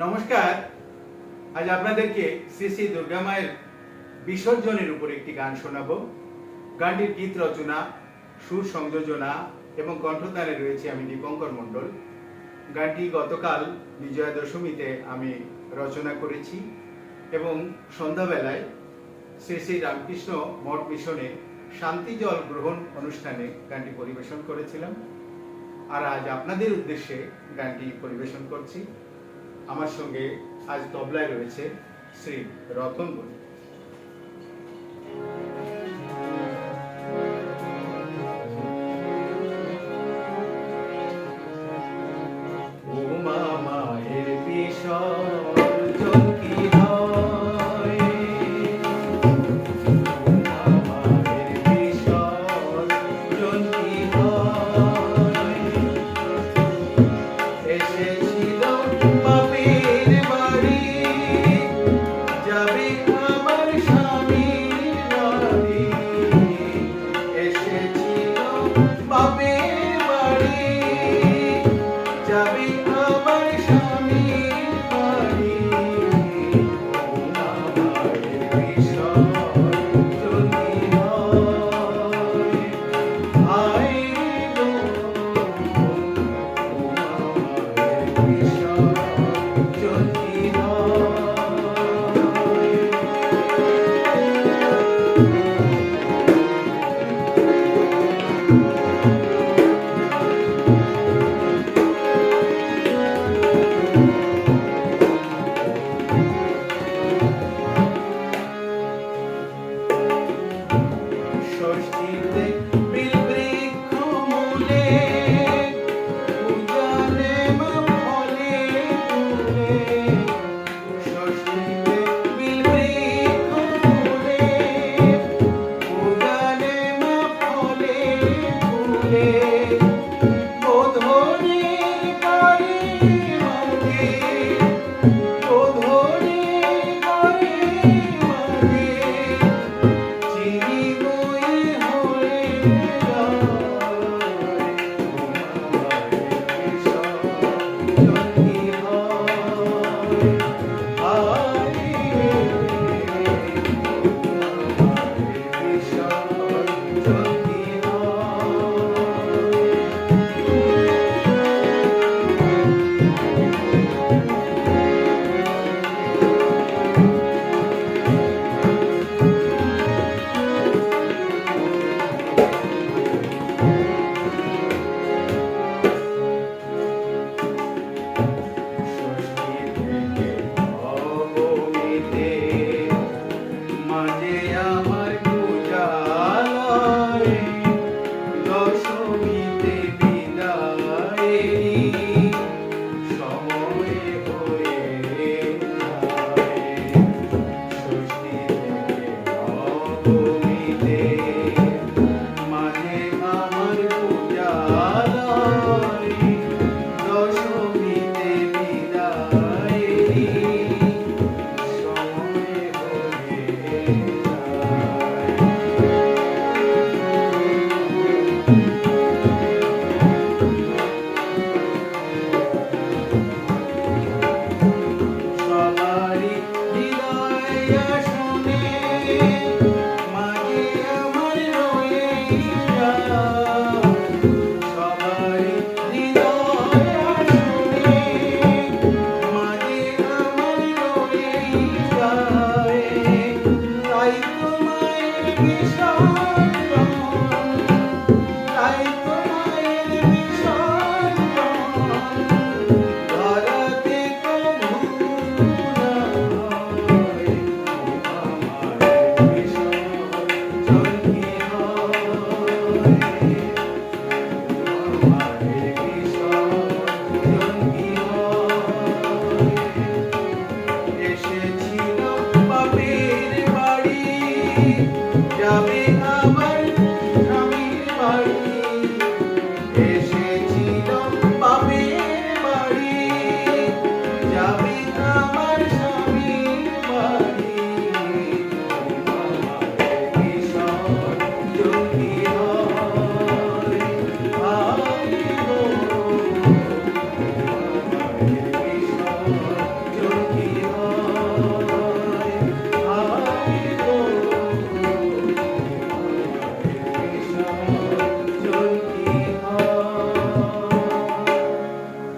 নমস্কার। আজ আপনাদেরকে শ্রী শ্রী দুর্গা মায়ের বিসর্জনের উপর একটি গান শোনাবো। গানটির গীত রচনা, সুর সংযোজনা এবং কণ্ঠদানে রয়েছে আমি দীপঙ্কর মণ্ডল। গানটি গতকাল বিজয়া দশমীতে আমি রচনা করেছি এবং সন্ধ্যাবেলায় শ্রী শ্রী রামকৃষ্ণ মঠ মিশনে শান্তি জল গ্রহণ অনুষ্ঠানে গানটি পরিবেশন করেছিলাম। আর আজ আপনাদের উদ্দেশ্যে গানটি পরিবেশন করছি। আমার সঙ্গে আজ তবলায় রয়েছে শ্রী রতন বণিক।